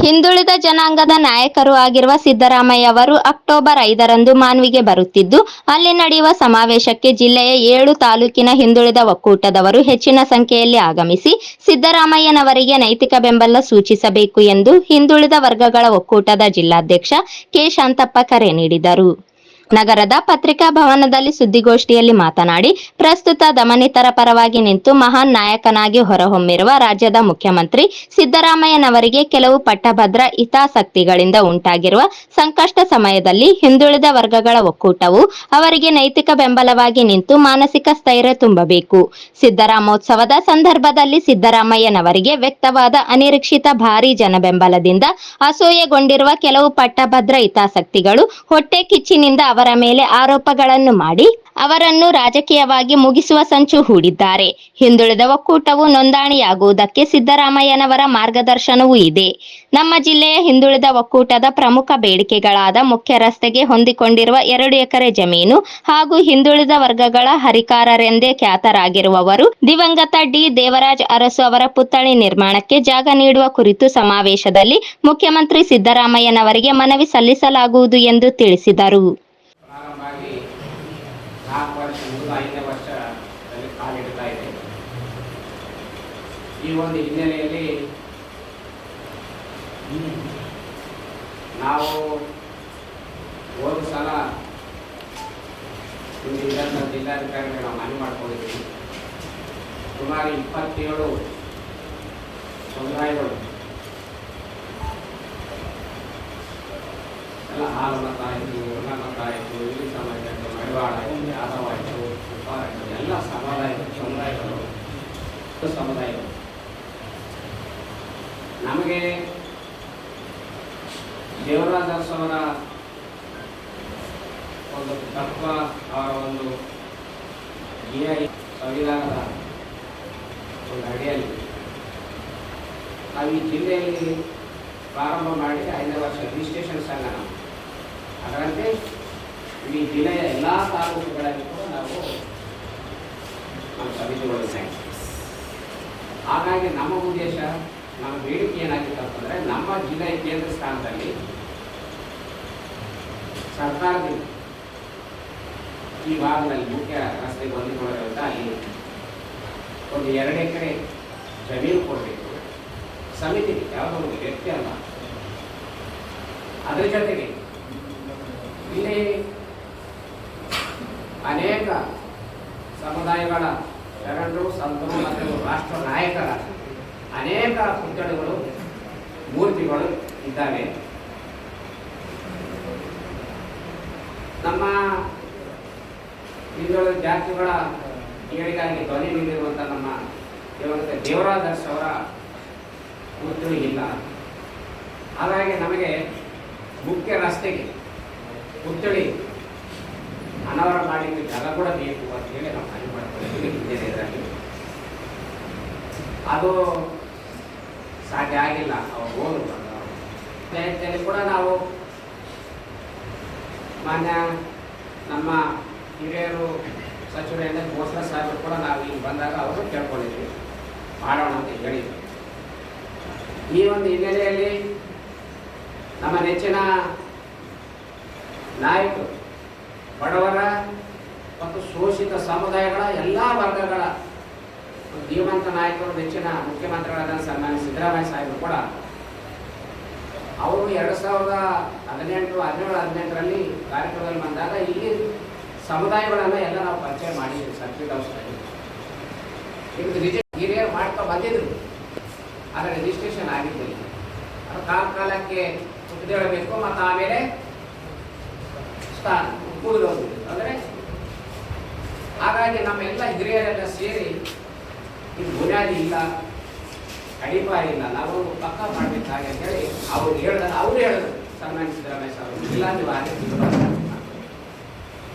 ಹಿಂದುಳಿದ ಜನಾಂಗದ ನಾಯಕರು ಆಗಿರುವ ಸಿದ್ದರಾಮಯ್ಯ ಅವರು ಅಕ್ಟೋಬರ್ 5ರಂದು ಮಾನ್ವಿಗೆ ಬರುತ್ತಿದ್ದು, ಅಲ್ಲಿ ನಡೆಯುವ ಸಮಾವೇಶಕ್ಕೆ ಜಿಲ್ಲೆಯ 7 ತಾಲೂಕಿನ ಹಿಂದುಳಿದ ಒಕ್ಕೂಟದವರು ಹೆಚ್ಚಿನ ಸಂಖ್ಯೆಯಲ್ಲಿ ಆಗಮಿಸಿ ಸಿದ್ದರಾಮಯ್ಯನವರಿಗೆ ನೈತಿಕ ಬೆಂಬಲ ಸೂಚಿಸಬೇಕು ಎಂದು ಹಿಂದುಳಿದ ವರ್ಗಗಳ ಒಕ್ಕೂಟದ ಜಿಲ್ಲಾಧ್ಯಕ್ಷ ಕೆ. ಶಾಂತಪ್ಪ ಕರೆ ನೀಡಿದರು. ನಗರದ ಪತ್ರಿಕಾ ಭವನದಲ್ಲಿ ಸುದ್ದಿಗೋಷ್ಠಿಯಲ್ಲಿ ಮಾತನಾಡಿ, ಪ್ರಸ್ತುತ ದಮನಿತರ ಪರವಾಗಿ ನಿಂತು ಮಹಾನ್ ನಾಯಕನಾಗಿ ಹೊರಹೊಮ್ಮಿರುವ ರಾಜ್ಯದ ಮುಖ್ಯಮಂತ್ರಿ ಸಿದ್ದರಾಮಯ್ಯನವರಿಗೆ ಕೆಲವು ಪಟ್ಟಭದ್ರ ಹಿತಾಸಕ್ತಿಗಳಿಂದ ಉಂಟಾಗಿರುವ ಸಂಕಷ್ಟ ಸಮಯದಲ್ಲಿ ಹಿಂದುಳಿದ ವರ್ಗಗಳ ಒಕ್ಕೂಟವು ಅವರಿಗೆ ನೈತಿಕ ಬೆಂಬಲವಾಗಿ ನಿಂತು ಮಾನಸಿಕ ಸ್ಥೈರ್ಯ ತುಂಬಬೇಕು. ಸಿದ್ದರಾಮೋತ್ಸವದ ಸಂದರ್ಭದಲ್ಲಿ ಸಿದ್ದರಾಮಯ್ಯನವರಿಗೆ ವ್ಯಕ್ತವಾದ ಅನಿರೀಕ್ಷಿತ ಭಾರೀ ಜನಬೆಂಬಲದಿಂದ ಅಸೂಯೆಗೊಂಡಿರುವ ಕೆಲವು ಪಟ್ಟಭದ್ರ ಹಿತಾಸಕ್ತಿಗಳು ಹೊಟ್ಟೆ ಕಿಚ್ಚಿನಿಂದ ಅವರ ಮೇಲೆ ಆರೋಪಗಳನ್ನು ಮಾಡಿ ಅವರನ್ನು ರಾಜಕೀಯವಾಗಿ ಮುಗಿಸುವ ಸಂಚು ಹೂಡಿದ್ದಾರೆ. ಹಿಂದುಳಿದ ಒಕ್ಕೂಟವು ನೋಂದಣಿಯಾಗುವುದಕ್ಕೆ ಸಿದ್ದರಾಮಯ್ಯನವರ ಮಾರ್ಗದರ್ಶನವೂ ಇದೆ. ನಮ್ಮ ಜಿಲ್ಲೆಯ ಹಿಂದುಳಿದ ಒಕ್ಕೂಟದ ಪ್ರಮುಖ ಬೇಡಿಕೆಗಳಾದ ಮುಖ್ಯ ರಸ್ತೆಗೆ ಹೊಂದಿಕೊಂಡಿರುವ 2 ಎಕರೆ ಜಮೀನು ಹಾಗೂ ಹಿಂದುಳಿದ ವರ್ಗಗಳ ಹರಿಕಾರರೆಂದೇ ಖ್ಯಾತರಾಗಿರುವವರು ದಿವಂಗತ ಡಿ. ದೇವರಾಜ ಅರಸು ಅವರ ಪುತ್ಥಳಿ ನಿರ್ಮಾಣಕ್ಕೆ ಜಾಗ ನೀಡುವ ಕುರಿತು ಸಮಾವೇಶದಲ್ಲಿ ಮುಖ್ಯಮಂತ್ರಿ ಸಿದ್ದರಾಮಯ್ಯನವರಿಗೆ ಮನವಿ ಸಲ್ಲಿಸಲಾಗುವುದು ಎಂದು ತಿಳಿಸಿದರು. 4 ವರ್ಷ ಮುಗಿದು 5ನೇ ವರ್ಷದಲ್ಲಿ ಕಾಲಿಡ್ತಾ ಇದೆ. ಈ ಒಂದು ಹಿನ್ನೆಲೆಯಲ್ಲಿ ನಾವು ಹೋದ ಸಲ ಜಿಲ್ಲಾಧಿಕಾರಿಗಳು ನಾವು ಮನವಿ ಮಾಡ್ಕೊಂಡಿದ್ದೀವಿ. ಸುಮಾರು 27 ಸಮುದಾಯಗಳು ಎಲ್ಲ ಹಾಲು ಮತ ಆಯಿತು, ಉರ್ಣ ಮತ ಆಯಿತು, ಇಲ್ಲಿ ಸಮಾಜ ಆಯಿತು, ಮಡಿವಾಳ ಆಯಿತು, ಯಾದವ ಆಯಿತು, ಉಪ್ಪಾರ ಆಯಿತು, ಎಲ್ಲ ಸಮುದಾಯಗಳು ನಮಗೆ ದೇವರಾಜ ಅರಸು ಅವರ ಒಂದು ತತ್ವ, ಅವರ ಒಂದು ಸಂವಿಧಾನದ ಒಂದು ಅಡಿಯಲ್ಲಿ ನಾವು ಈ ಜಿಲ್ಲೆಯಲ್ಲಿ ಪ್ರಾರಂಭ ಮಾಡಿ 5ನೇ ವರ್ಷ ರಿಜಿಸ್ಟ್ರೇಷನ್ ಸಂಘ ನಾವು ಅದರಂತೆ ಈ ಜಿಲ್ಲೆಯ ಎಲ್ಲ ತಾಲೂಕುಗಳಲ್ಲಿ ಕೂಡ ನಾವು ನಮ್ಮ ಸಮಿತಿಗಳಿದ್ದೇವೆ. ಹಾಗಾಗಿ ನಮ್ಮ ಉದ್ದೇಶ, ನಮ್ಮ ಬೇಡಿಕೆ ಏನಾಗಿತ್ತು ಅಂತಂದರೆ, ನಮ್ಮ ಜಿಲ್ಲೆಯ ಕೇಂದ್ರ ಸ್ಥಾನದಲ್ಲಿ ಸರ್ಕಾರದಿಂದ ಈ ಭಾಗದಲ್ಲಿ ಮುಖ್ಯ ರಸ್ತೆಗೆ ಹೊಂದಿಕೊಳ್ಳೋದ್ರಿಂದ ಅಲ್ಲಿ ಒಂದು 2 ಎಕರೆ ಜಮೀನು ಕೊಡಬೇಕು. ಸಮಿತಿ ಯಾವುದೋ ಒಂದು ವ್ಯಕ್ತಿ ಅಲ್ಲ. ಅದರ ಜೊತೆಗೆ ಇಲ್ಲಿ ಅನೇಕ ಸಮುದಾಯಗಳ ಶರಣರು, ಸಂತರು ಮತ್ತು ರಾಷ್ಟ್ರ ನಾಯಕರ ಅನೇಕ ಪುತ್ಥಳಿಗಳು, ಮೂರ್ತಿಗಳು ಇದ್ದಾವೆ. ನಮ್ಮ ಹಿಂದುಳಿದ ಜಾತಿಗಳ ಏಳಿಗಾಗಿ ಧ್ವನಿ ನೀಡಿರುವಂಥ ನಮ್ಮ ದೇವರಾಜ ಅರಸು ಅವರ ಪುತ್ಥಳಿ ಇಲ್ಲ. ಹಾಗಾಗಿ ನಮಗೆ ಮುಖ್ಯ ರಸ್ತೆಗೆ ಪುತ್ಥಳಿ ಅನಾವರಣ ಮಾಡಲಿಕ್ಕೆ ಜಾಗ ಕೂಡ ಬೇಕು ಅಂತ ಹೇಳಿ ನಾವು ಮನವಿ ಮಾಡ್ಕೊಂಡಿದ್ದೀವಿ. ಇಂಜಿನಿಯರಲ್ಲಿ ಅದು ಸಾಧ್ಯ ಆಗಿಲ್ಲ. ಅವರು ಪಂಚಾಯತಿಯಲ್ಲಿ ಕೂಡ ನಾವು ಮಾನ್ಯ ನಮ್ಮ ಹಿರಿಯರು ಸಚಿವರಿಂದ ಘೋಷಣಾ ಸಾಹೇಬರು ಕೂಡ ನಾವು ಇಲ್ಲಿ ಬಂದಾಗ ಅವರು ಕೇಳ್ಕೊಂಡಿದ್ವಿ, ಮಾಡೋಣ ಅಂತ ಹೇಳಿದ್ರು. ಈ ಒಂದು ಹಿನ್ನೆಲೆಯಲ್ಲಿ ನಮ್ಮ ನೆಚ್ಚಿನ ನಾಯಕರು, ಬಡವರ ಮತ್ತು ಶೋಷಿತ ಸಮುದಾಯಗಳ ಎಲ್ಲ ವರ್ಗಗಳ ಧೀಮಂತ ನಾಯಕರು, ನೆಚ್ಚಿನ ಮುಖ್ಯಮಂತ್ರಿಗಳಾದ ಸನ್ಮಾನ್ಯ ಸಿದ್ದರಾಮಯ್ಯ ಸಾಹೇಬರು ಕೂಡ ಅವರು 2018ರಲ್ಲಿ ಕಾರ್ಯಕ್ರಮದಲ್ಲಿ ಬಂದಾಗ ಇಲ್ಲಿ ಸಮುದಾಯಗಳನ್ನು ಎಲ್ಲ ನಾವು ಪರಿಚಯ ಮಾಡಿದ್ದೀವಿ. ಸರ್ಕಿಟ್ ಹೌಸ್ನಲ್ಲಿ ಹಿರಿಯರು ಮಾಡ್ತಾ ಬಂದಿದ್ರು, ಆದರೆ ರಿಜಿಸ್ಟ್ರೇಷನ್ ಆಗಿದ್ದಿಲ್ಲ. ಅದು ಕಾಲಕ್ಕೆ ಕುಡಿದೇಳಬೇಕು ಮತ್ತು ಆಮೇಲೆ ಸ್ಥಾನ ಕೂಡಲೋದು. ಅಂದರೆ ಹಾಗಾಗಿ ನಮ್ಮೆಲ್ಲ ಹಿರಿಯರೆಲ್ಲ ಸೇರಿ ಇದು ಬುನಾದಿ ಇಲ್ಲ, ಅಡಿಪಾಯ ಇಲ್ಲ, ನಾವು ಪಕ್ಕ ಮಾಡಬೇಕು ಹಾಗೆ ಅಂತೇಳಿ ಅವರು ಹೇಳಿದ್ರು ಸನ್ಮಾನ್ಯ ಸಿದ್ದರಾಮಯ್ಯ ಸಾಹೇಬರು. ಇಲ್ಲ ನೀವು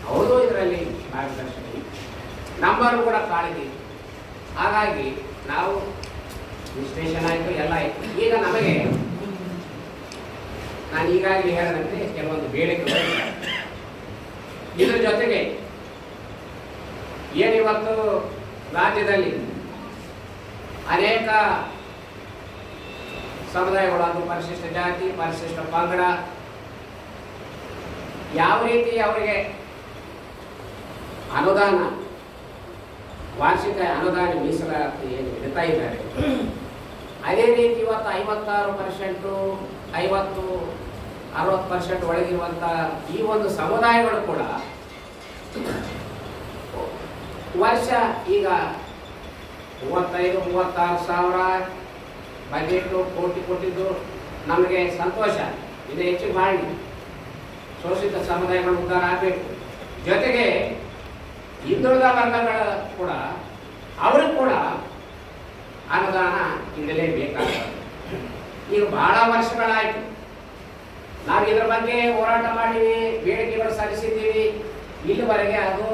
ಅವರು ಇದರಲ್ಲಿ ಮಾರ್ಗದರ್ಶನ ನಂಬರ್ ಕೂಡ ಕಾಳಿದ್ದೀವಿ. ಹಾಗಾಗಿ ನಾವು ರಿಜಿಸ್ಟ್ರೇಷನ್ ಆಯಿತು, ಎಲ್ಲ ಆಯಿತು. ಈಗ ನಮಗೆ ನಾನು ಈಗಾಗಲೇ ಹೇಳಿದಂತೆ ಕೆಲವೊಂದು ಬೇಡಿಕೆಗಳು, ಇದರ ಜೊತೆಗೆ ಏನಿವತ್ತು ರಾಜ್ಯದಲ್ಲಿ ಅನೇಕ ಸಮುದಾಯಗಳು, ಅದು ಪರಿಶಿಷ್ಟ ಜಾತಿ, ಪರಿಶಿಷ್ಟ ಪಂಗಡ, ಯಾವ ರೀತಿ ಅವರಿಗೆ ಅನುದಾನ, ವಾರ್ಷಿಕ ಅನುದಾನ ಮೀಸಲಾತಿ ಏನು ಇಡ್ತಾ ಇದ್ದಾರೆ, ಅದೇ ರೀತಿ ಇವತ್ತು 56%, 50-60% ಒಳಗಿರುವಂಥ ಈ ಒಂದು ಸಮುದಾಯಗಳು ಕೂಡ ವರ್ಷ ಈಗ 35-36 ಸಾವಿರ ಬಜೆಟು ಕೋಟಿ ಕೊಟ್ಟಿದ್ದು ನಮಗೆ ಸಂತೋಷ. ಇನ್ನು ಹೆಚ್ಚು ಮಾಡಿ ಶೋಷಿತ ಸಮುದಾಯಗಳು ಉದ್ಧಾರ ಆಗಬೇಕು. ಜೊತೆಗೆ ಹಿಂದುಳಿದ ವರ್ಗಗಳ ಕೂಡ ಅವ್ರಿಗೆ ಕೂಡ ಅನುದಾನ ನೀಡಲೇಬೇಕಾಗ್ತದೆ. ಈಗ ಬಹಳ ವರ್ಷಗಳಾಯಿತು ನಾವು ಇದರ ಬಗ್ಗೆ ಹೋರಾಟ ಮಾಡಿವಿ, ಬೇಡಿಕೆಗಳು ಸಲ್ಲಿಸಿದ್ದೀವಿ. ಇಲ್ಲಿವರೆಗೆ ಅದು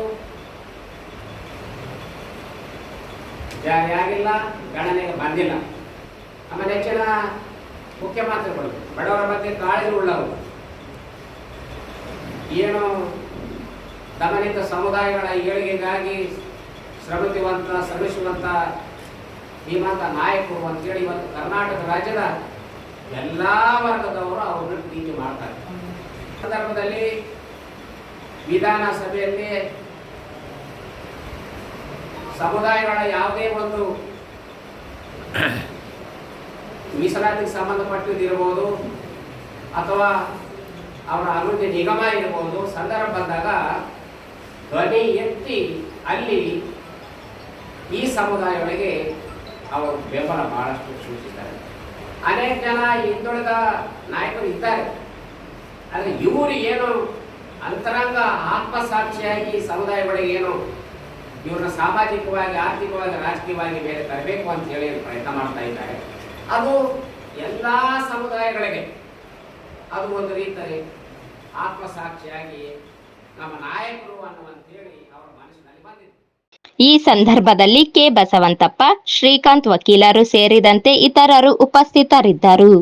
ಜಾರಿಯಾಗಿಲ್ಲ, ಗಣನೆಗೆ ಬಂದಿಲ್ಲ. ನಮ್ಮ ನೆಚ್ಚಿನ ಮುಖ್ಯಮಂತ್ರಿಗಳು ಬಡವರ ಬಗ್ಗೆ ಕಾಳಜಿ ಉಳ್ಳವರು, ಏನು ದಮನಿತ ಸಮುದಾಯಗಳ ಏಳಿಗೆಗಾಗಿ ಶ್ರಮಿಸುವಂತ ಧೀಮಂತ ನಾಯಕರು ಅಂತೇಳಿ ಇವತ್ತು ಕರ್ನಾಟಕ ರಾಜ್ಯದ ಎಲ್ಲ ವರ್ಗದವರು ಅವ್ರನ್ನ ಟೀಕೆ ಮಾಡ್ತಾರೆ. ಸಂದರ್ಭದಲ್ಲಿ ವಿಧಾನಸಭೆಯಲ್ಲಿ ಸಮುದಾಯಗಳ ಯಾವುದೇ ಒಂದು ಮೀಸಲಾತಿಗೆ ಸಂಬಂಧಪಟ್ಟಿದ್ದಿರ್ಬೋದು ಅಥವಾ ಅವರ ಅಭಿವೃದ್ಧಿ ನಿಗಮ ಇರ್ಬೋದು, ಸಂದರ್ಭ ಬಂದಾಗ ಧ್ವನಿ ಎತ್ತಿ ಅಲ್ಲಿ ಈ ಸಮುದಾಯಗಳಿಗೆ ಅವರು ಬೆಂಬಲ ಬಹಳಷ್ಟು ಸೂಚಿಸಿದ್ದಾರೆ. ಅನೇಕ ಜನ ಹಿಂದುಳಿದ ನಾಯಕರು ಇದ್ದಾರೆ. ಆದರೆ ಇವರು ಏನು ಅಂತರಂಗ ಆತ್ಮಸಾಕ್ಷಿಯಾಗಿ ಸಮುದಾಯಗಳಿಗೆ ಏನು ಇವ್ರನ್ನ ಸಾಮಾಜಿಕವಾಗಿ, ಆರ್ಥಿಕವಾಗಿ, ರಾಜಕೀಯವಾಗಿ ಬೇರೆ ತರಬೇಕು ಅಂತ ಹೇಳಿ ಪ್ರಯತ್ನ ಮಾಡ್ತಾ ಇದ್ದಾರೆ. ಅದು ಎಲ್ಲ ಸಮುದಾಯಗಳಿಗೆ ಅದು ಒಂದು ರೀತಿಯಲ್ಲಿ ಆತ್ಮಸಾಕ್ಷಿಯಾಗಿ ನಮ್ಮ ನಾಯಕರು ಅನ್ನುವಂತೇಳಿ ಅವರ ಮನಸ್ಸಿನಲ್ಲಿ ಬಂದಿದೆ. ಈ ಸಂದರ್ಭದಲ್ಲಿ ಕೆ ಬಸವಂತಪ್ಪ, ಶ್ರೀಕಾಂತ್ ವಕೀಲರು ಸೇರಿದಂತೆ ಇತರರು ಉಪಸ್ಥಿತರಿದ್ದರು.